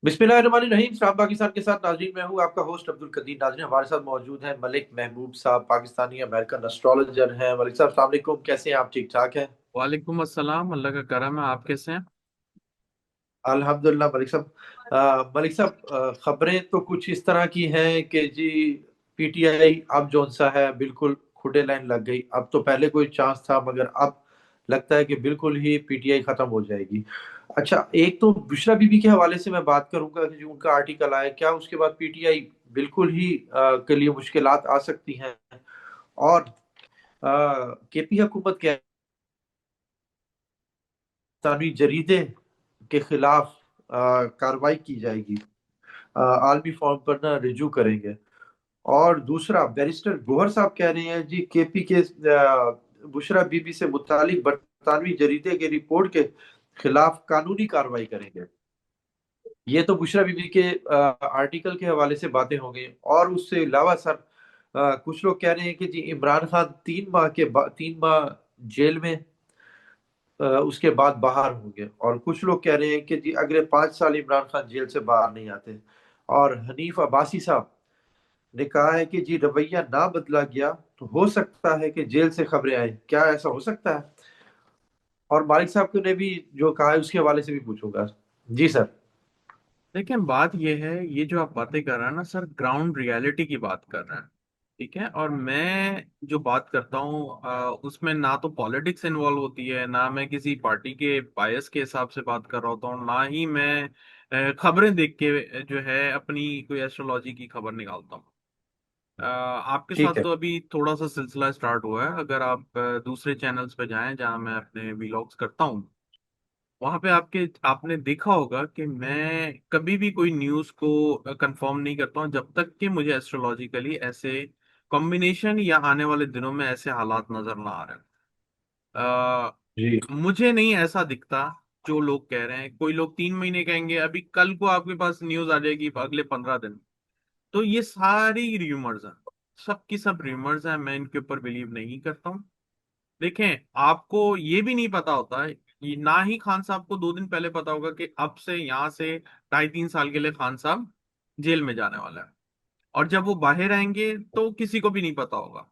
बिस्मिल्लाहिर्रहमानिर्रहीम। सलाम पाकिस्तान के साथ नाजरीन, मैं हूँ आपका होस्ट अब्दुल कदीर। नाजरीन, हमारे साथ मौजूद हैं मलिक महबूब साहब, पाकिस्तानी अमेरिकन एस्ट्रोलॉजर हैं। मलिक साहब, अस्सलाम वालेकुम। कैसे हैं आप? ठीक ठाक हैं? वालेकुम अस्सलाम। अल्लाह का करम है। आप कैसे हैं? अल्हम्दुलिल्लाह। मलिक साहब, खबरें तो कुछ इस तरह की हैं कि जी पीटीआई अब जोन सा है, बिल्कुल खुडे लाइन लग गई। अब तो पहले कोई चांस था, मगर अब लगता है कि बिल्कुल ही पीटीआई खत्म हो जाएगी। अच्छा, एक तो बुशरा बीबी के हवाले से मैं बात करूंगा कि जो उनका आर्टिकल आया, क्या उसके बाद पीटीआई बिल्कुल ही के लिए मुश्किलात आ सकती हैं? और केपी हुकूमत के पाकिस्तानी जरीदे के खिलाफ कार्रवाई की जाएगी, आलमी फॉर्म पर ना रिजू करेंगे। और दूसरा, बैरिस्टर गोहर साहब कह रहे हैं जी केपी के बुशरा बीबी से मुतालिक बरतानवी जरीदे के रिपोर्ट के खिलाफ कानूनी कार्रवाई करेंगे। ये तो बुशरा बीबी के आर्टिकल के हवाले से बातें हो गई। और उससे अलावा सर, कुछ लोग कह रहे हैं कि जी इमरान खान 3 माह जेल में, उसके बाद बाहर होंगे। और कुछ लोग कह रहे हैं कि जी अगले 5 साल इमरान खान जेल से बाहर नहीं आते। और हनीफ अब्बासी साहब ने कहा है कि जी रवैया ना बदला गया तो हो सकता है कि जेल से खबरें आए। क्या ऐसा हो सकता है? और मालिक साहब ने भी जो कहा है उसके हवाले से भी पूछूंगा। जी सर। देखिए, बात ये है, ये जो आप बातें कर रहे हैं ना सर, ग्राउंड रियलिटी की बात कर रहे हैं। ठीक है। और मैं जो बात करता हूँ उसमें ना तो पॉलिटिक्स इन्वॉल्व होती है, ना मैं किसी पार्टी के बायस के हिसाब से बात कर रहा होता हूँ, ना ही मैं खबरें देख के जो है अपनी कोई एस्ट्रोलॉजी की खबर निकालता हूँ। आपके ठीक साथ है। तो अभी थोड़ा सा सिलसिला स्टार्ट हुआ है। अगर आप दूसरे चैनल्स पे जाएं जहां मैं अपने व्लॉग्स करता हूँ, वहां पे आपने देखा होगा कि मैं कभी भी कोई न्यूज़ को कंफर्म नहीं करता हूँ जब तक कि मुझे एस्ट्रोलॉजिकली ऐसे कॉम्बिनेशन या आने वाले दिनों में ऐसे हालात नजर ना आ रहे जी। मुझे नहीं ऐसा दिखता जो लोग कह रहे हैं। कोई लोग 3 महीने कहेंगे, अभी कल को आपके पास न्यूज आ जाएगी अगले 15 दिन। तो ये सारी र्यूमर्स हैं, सब की सब र्यूमर्स हैं। मैं इनके ऊपर बिलीव नहीं करता हूँ। देखें, आपको ये भी नहीं पता होता है, ना ही खान साहब को 2 दिन पहले पता होगा कि अब से यहाँ से 2.5-3 साल के लिए खान साहब जेल में जाने वाला है। और जब वो बाहर आएंगे तो किसी को भी नहीं पता होगा।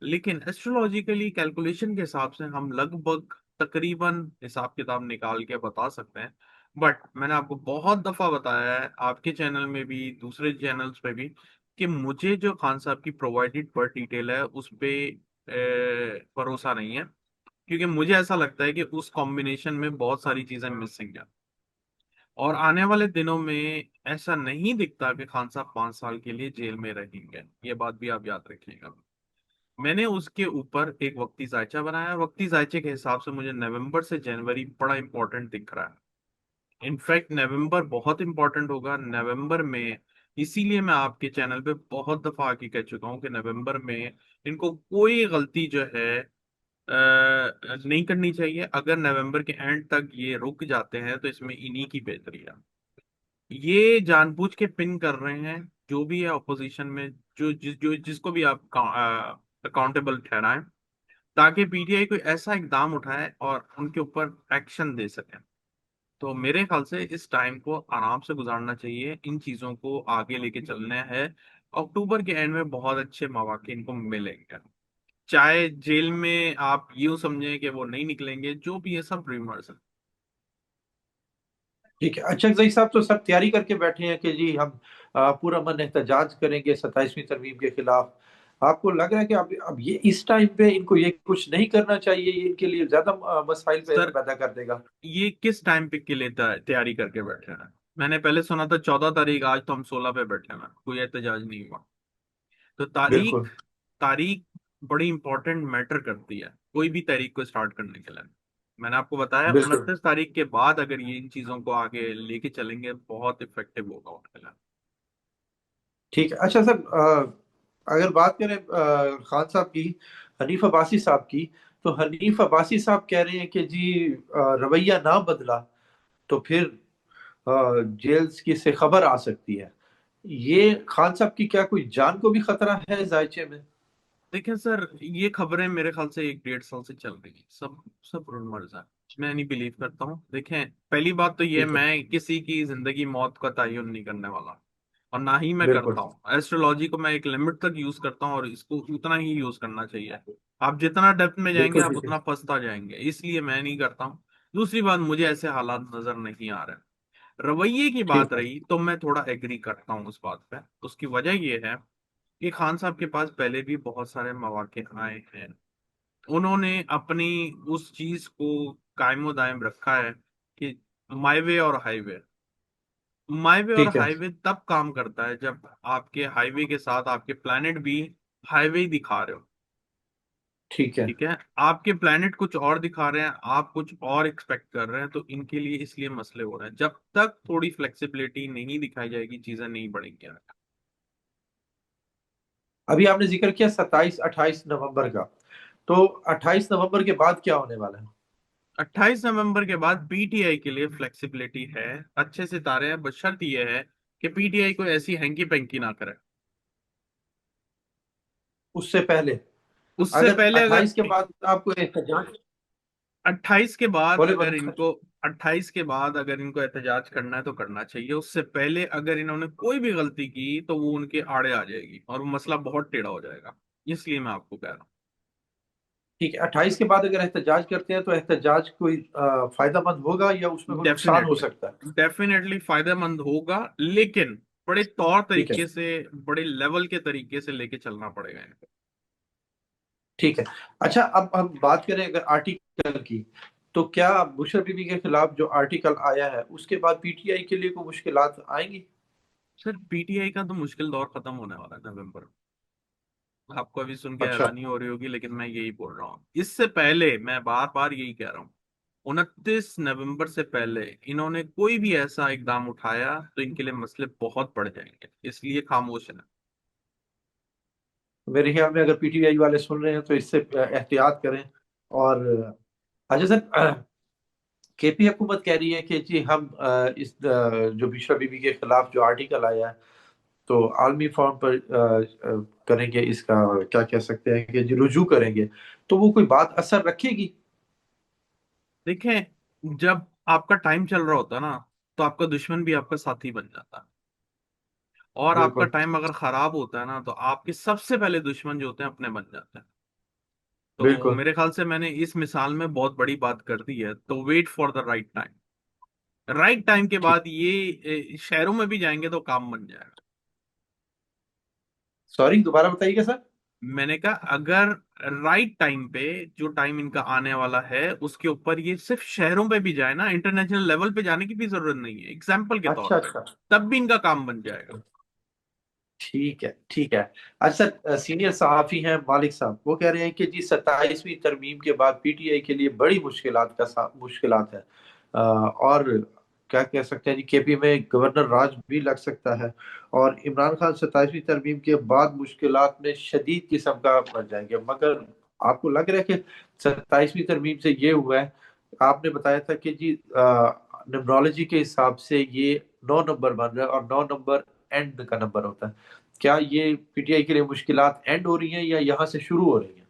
लेकिन एस्ट्रोलॉजिकली कैलकुलेशन के हिसाब से हम लगभग तकरीबन हिसाब किताब निकाल के बता सकते हैं। बट मैंने आपको बहुत दफा बताया है, आपके चैनल में भी दूसरे चैनल्स पे भी, कि मुझे जो खान साहब की प्रोवाइडेड बर्थ डिटेल है उस पे भरोसा नहीं है। क्योंकि मुझे ऐसा लगता है कि उस कॉम्बिनेशन में बहुत सारी चीजें मिसिंग है। और आने वाले दिनों में ऐसा नहीं दिखता कि खान साहब 5 साल के लिए जेल में रहेंगे। ये बात भी आप याद रखिएगा। मैंने उसके ऊपर एक वक्ती जायचा बनाया। वक्ती जायचे के हिसाब से मुझे नवंबर से जनवरी बड़ा इंपॉर्टेंट दिख रहा है। इनफैक्ट नवंबर बहुत इंपॉर्टेंट होगा नवंबर में। इसीलिए मैं आपके चैनल पे बहुत दफा आके कह चुका हूँ कि नवंबर में इनको कोई गलती जो है नहीं करनी चाहिए। अगर नवंबर के एंड तक ये रुक जाते हैं तो इसमें इन्हीं की बेहतरी है। ये जानबूझ के पिन कर रहे हैं जो भी है ऑपोजिशन में, जो जिसको भी आप अकाउंटेबल ठहराएं, ताकि पीटीआई कोई ऐसा इकदाम उठाए और उनके ऊपर एक्शन दे सके। तो मेरे ख्याल से इस टाइम को आराम से गुजारना चाहिए, इन चीजों को आगे लेके चलना है। अक्टूबर के एंड में बहुत अच्छे मौके इनको मिलेंगे। चाहे जेल में आप यूं समझें कि वो नहीं निकलेंगे, जो भी है सब रिमर्स है। ठीक है। अच्छा, जई साहब तो सब तैयारी करके बैठे हैं कि जी हम पूरा मन एहतजाज करेंगे 27वीं तरमीम के खिलाफ। आपको लग रहा है कि अब ये इस टाइम पे इनको ये कुछ नहीं करना चाहिए? ये इनके लिए ज्यादा मसाइल सर, पैदा कर देगा। ये किस टाइम पे के लिए तैयारी करके बैठे हैं? मैंने पहले सुना था 14 तारीख, आज तो हम 16 पे बैठे हैं, कोई एहतजाज नहीं हुआ। तो तारीख, बिल्कुल। तारीख बड़ी इंपॉर्टेंट मैटर करती है कोई भी तारीख को स्टार्ट करने के लिए। मैंने आपको बताया बिल्कुल। 29 तारीख के बाद अगर ये इन चीजों को आगे लेके चलेंगे बहुत इफेक्टिव होगा उनके लिए। ठीक है। अच्छा सर, अगर बात करें खान साहब की, हनीफ अब्बासी साहब की, तो हनीफ अब्बासी साहब कह रहे हैं कि जी रवैया ना बदला तो फिर जेल की से खबर आ सकती है। ये खान साहब की क्या कोई जान को भी खतरा है जायचे में? देखिए सर, ये खबरें मेरे ख्याल से 1-1.5 साल से चल रही है, सब सब रूमर्स हैं। मैं नहीं बिलीव करता हूँ। देखें, पहली बात तो ये, ठीक है। मैं किसी की जिंदगी मौत का तयन नहीं करने वाला, और ना ही मैं बिल्कुल। करता हूँ। एस्ट्रोलॉजी को मैं एक लिमिट तक यूज करता हूँ, और इसको उतना ही यूज करना चाहिए। आप जितना डेप्थ में जाएंगे बिल्कुल आप ठीक है। उतना फंसता जाएंगे, इसलिए मैं नहीं करता हूँ। दूसरी बात, मुझे ऐसे हालात नजर नहीं आ रहे। रवैये की बात ठीक है। रही तो मैं थोड़ा एग्री करता हूँ उस बात पे। उसकी वजह ये है कि खान साहब के पास पहले भी बहुत सारे मौके आए हैं। उन्होंने अपनी उस चीज को कायमो दायम रखा है कि माई वे और हाईवे। माई वे और ठीक है। हाईवे तब काम करता है जब आपके हाईवे के साथ आपके प्लैनेट भी हाईवे दिखा रहे हो। ठीक है। ठीक है, आपके प्लैनेट कुछ और दिखा रहे हैं, आप कुछ और एक्सपेक्ट कर रहे हैं, तो इनके लिए इसलिए मसले हो रहे हैं। जब तक थोड़ी फ्लेक्सिबिलिटी नहीं दिखाई जाएगी, चीजें नहीं बढ़ेंगी आगे। अभी आपने जिक्र किया 27-28 नवंबर का, तो 28 नवंबर के बाद क्या होने वाला है? 28 नवंबर के बाद पीटीआई के लिए फ्लेक्सिबिलिटी है, अच्छे सितारे हैं, बस शर्त यह है कि पीटीआई कोई ऐसी हैंकी पैंकी ना करे। उससे पहले, उससे अगर पहले अगर 28 के बाद आपको एहतजाज, 28 के बाद बोले अगर बोले। इनको 28 के बाद अगर इनको एहतजाज करना है तो करना चाहिए। उससे पहले अगर इन्होंने कोई भी गलती की तो वो उनके आड़े आ जाएगी और वो मसला बहुत टेढ़ा हो जाएगा। इसलिए मैं आपको कह रहा ठीक है, 28 के बाद अगर एहतजाज करते हैं तो एहतजाज कोई फायदेमंद होगा या उसमें हूँ। कोई नुकसान हो सकता है? डेफिनेटली डेफिनेटली फायदेमंद होगा, लेकिन बड़े तौर ठीक है। तरीके से, बड़े लेवल के तरीके से लेके चलना पड़ेगा इनको। ठीक है। अच्छा, अब हम बात करें अगर आर्टिकल की, तो क्या बुशरा बीबी के खिलाफ जो आर्टिकल आया है उसके बाद पीटीआई के लिए कोई मुश्किलात आएंगी? सर, पीटीआई का तो मुश्किल दौर खत्म होने वाला है नवंबर में। आपको अभी सुन के अच्छा। हैरानी हो रही होगी, लेकिन मैं यही बोल रहा हूँ। इससे पहले मैं बार बार यही कह रहा हूँ, 29 नवंबर से पहले इन्होंने कोई भी ऐसा इकदाम उठाया तो इनके लिए मसले बहुत बढ़ जाएंगे, इसलिए खामोश है। मेरे ख्याल में अगर पीटीआई वाले सुन रहे हैं तो इससे एहतियात करें। और अच्छा सर, केपी हुकूमत कह रही है कि जी हम जो बुशरा बीबी के खिलाफ जो आर्टिकल आया है, तो आलमी फॉर्म पर करेंगे इसका, क्या कह सकते हैं कि जो रुजू करेंगे, तो वो कोई बात असर रखेगी? देखें, जब आपका टाइम चल रहा होता है ना, तो आपका दुश्मन भी आपका साथी बन जाता है। और आपका बिल्कुल। टाइम अगर खराब होता है ना, तो आपके सबसे पहले दुश्मन जो होते हैं अपने बन जाते हैं। तो बिल्कुल। मेरे ख्याल से मैंने इस मिसाल में बहुत बड़ी बात कर दी है। तो wait for the right time. Right time के ठीक। बाद ये शहरों में भी जाएंगे तो काम बन जाएगा। सॉरी, दोबारा बताइएगा सर। मैंने कहा, अगर राइट टाइम पे, जो टाइम इनका आने वाला है उसके ऊपर ये सिर्फ शहरों पे भी जाए ना, इंटरनेशनल लेवल पे जाने की भी जरूरत नहीं है, एग्जाम्पल के तौर अच्छा पे, अच्छा। तब भी इनका काम बन जाएगा। ठीक है। ठीक है। अच्छा सर, सीनियर सहाफी हैं मालिक साहब, वो कह रहे हैं कि जी 27वीं तरमीम के बाद पीटीआई के लिए बड़ी मुश्किलात है। और क्या कह सकते हैं जी, केपी में गवर्नर राज भी लग सकता है। और इमरान खान 27वीं तरमीम के बाद मुश्किलात में शदीद किस्म का बन जाएंगे। मगर आपको लग रहा है कि 27वीं तरमीम से ये हुआ है, आपने बताया था कि जी न्यूमरोलॉजी के हिसाब से ये 9 नंबर बन रहा है और 9 नंबर एंड का नंबर होता है। क्या ये पीटीआई के लिए मुश्किलात एंड हो रही हैं या यहाँ से शुरू हो रही हैं?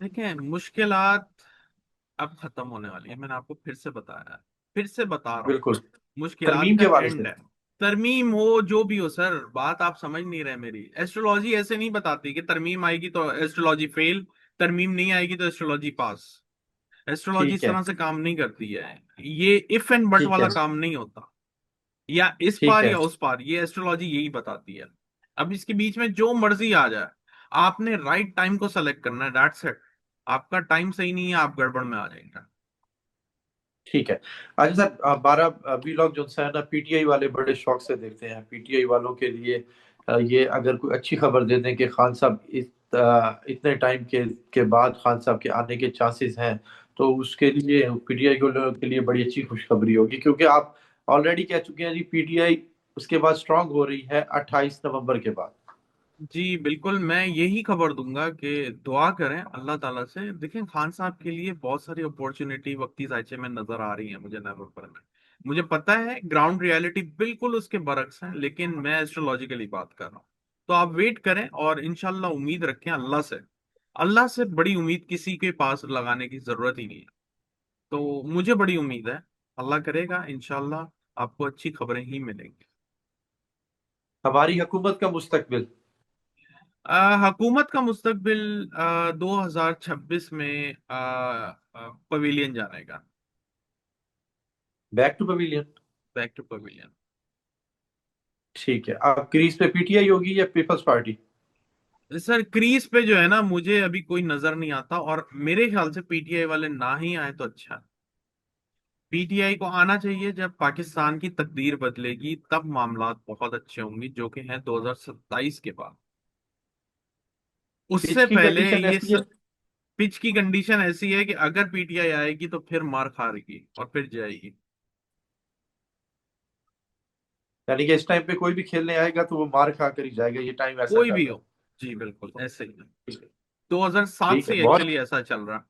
देखें, मुश्किलात अब खत्म होने वाली है, मैंने आपको फिर से बताया है, फिर से बता रहा हूँ। बिल्कुल। मुश्किलात तरमीम का के हवाले एंड से। है। तरमीम हो जो भी हो सर, बात आप समझ नहीं रहे मेरी। एस्ट्रोलॉजी ऐसे नहीं बताती कि तरमीम आएगी तो एस्ट्रोलॉजी फेल, तरमीम नहीं आएगी तो एस्ट्रोलॉजी पास। एस्ट्रोलॉजी ठीक इस है। तरह से काम नहीं करती है। ये इफ एंड बट ठीक वाला है। काम नहीं होता, या इस ठीक पार है। या उस पार, ये एस्ट्रोलॉजी यही बताती है। अब इसके बीच में जो मर्जी आ जाए, आपने राइट टाइम को सेलेक्ट करना है, दैट्स इट। आपका टाइम सही नहीं है, आप गड़बड़ में आ जाएंगे। ठीक है। अच्छा सर, 12 वीलॉग जो है ना, पीटीआई वाले बड़े शौक से देखते हैं। पीटीआई वालों के लिए ये अगर कोई अच्छी खबर दे दें कि खान साहब इतने टाइम के बाद खान साहब के आने के चांसेस हैं, तो उसके लिए पीटीआई के लिए बड़ी अच्छी खुशखबरी होगी, क्योंकि आप ऑलरेडी कह चुके हैं जी पीटीआई उसके बाद स्ट्रांग हो रही है 28 नवंबर के बाद। जी बिल्कुल, मैं यही खबर दूंगा कि दुआ करें अल्लाह ताला से। देखें, खान साहब के लिए बहुत सारी अपॉर्चुनिटी वक्ती जायचे में नजर आ रही है मुझे नवंबर में। मुझे पता है ग्राउंड रियलिटी बिल्कुल उसके बरक्स है, लेकिन मैं एस्ट्रोलॉजिकली बात कर रहा हूँ। तो आप वेट करें और इंशाल्लाह उम्मीद रखें अल्लाह से। अल्लाह से बड़ी उम्मीद किसी के पास लगाने की जरूरत ही नहीं है। तो मुझे बड़ी उम्मीद है, अल्लाह करेगा इंशाल्लाह आपको अच्छी खबरें ही मिलेंगी। हमारी हुकूमत का मुस्तकबिल। हुकूमत का मुस्तकबिल 2026 में पवेलियन जाने का। Back to pavilion. Back to pavilion. ठीक है, अब क्रीज पे पीटीआई होगी या पीपल्स पार्टी? सर क्रीज पे जो है ना, मुझे अभी कोई नजर नहीं आता, और मेरे ख्याल से पीटीआई वाले ना ही आए तो अच्छा है। पीटीआई को आना चाहिए, जब पाकिस्तान की तकदीर बदलेगी तब मामलात बहुत अच्छे होंगे, जो कि हैं 2027 के बाद। पिच उससे की पहले कंडीशन ये ऐसी है। पिच की कंडीशन ऐसी है कि अगर पीटीआई आएगी तो फिर मार खाएगी और फिर जाएगी। यानी कि इस टाइम पे कोई भी खेलने आएगा तो वो मार खा कर ही जाएगा, ये टाइम ऐसा कोई चल भी रहा हो। जी बिल्कुल ऐसे ही है। है। 2007 ठीक है, से बहुत एक्चुअली ऐसा चल रहा।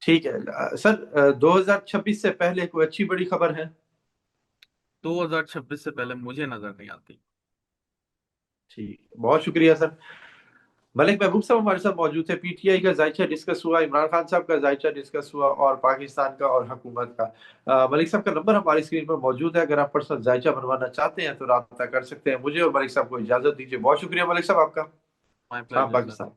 ठीक है। सर, 2026 से पहले कोई अच्छी बड़ी खबर है? 2026 से पहले मुझे नजर नहीं आती। ठीक, बहुत शुक्रिया सर। मलिक महबूब साहब हमारे साथ मौजूद थे। पीटीआई का जायजा डिस्कस हुआ, इमरान खान साहब का जायजा डिस्कस हुआ, और पाकिस्तान का और हुकूमत का। मलिक साहब का नंबर हमारी स्क्रीन पर मौजूद है, अगर आप पर्सनल जायजा बनवाना चाहते हैं तो राब्ता कर सकते हैं। मुझे और मलिक साहब को इजाजत दीजिए। बहुत शुक्रिया मलिक साहब आपका। माय हाँ, प्लेजर सर। पाकिस्तान।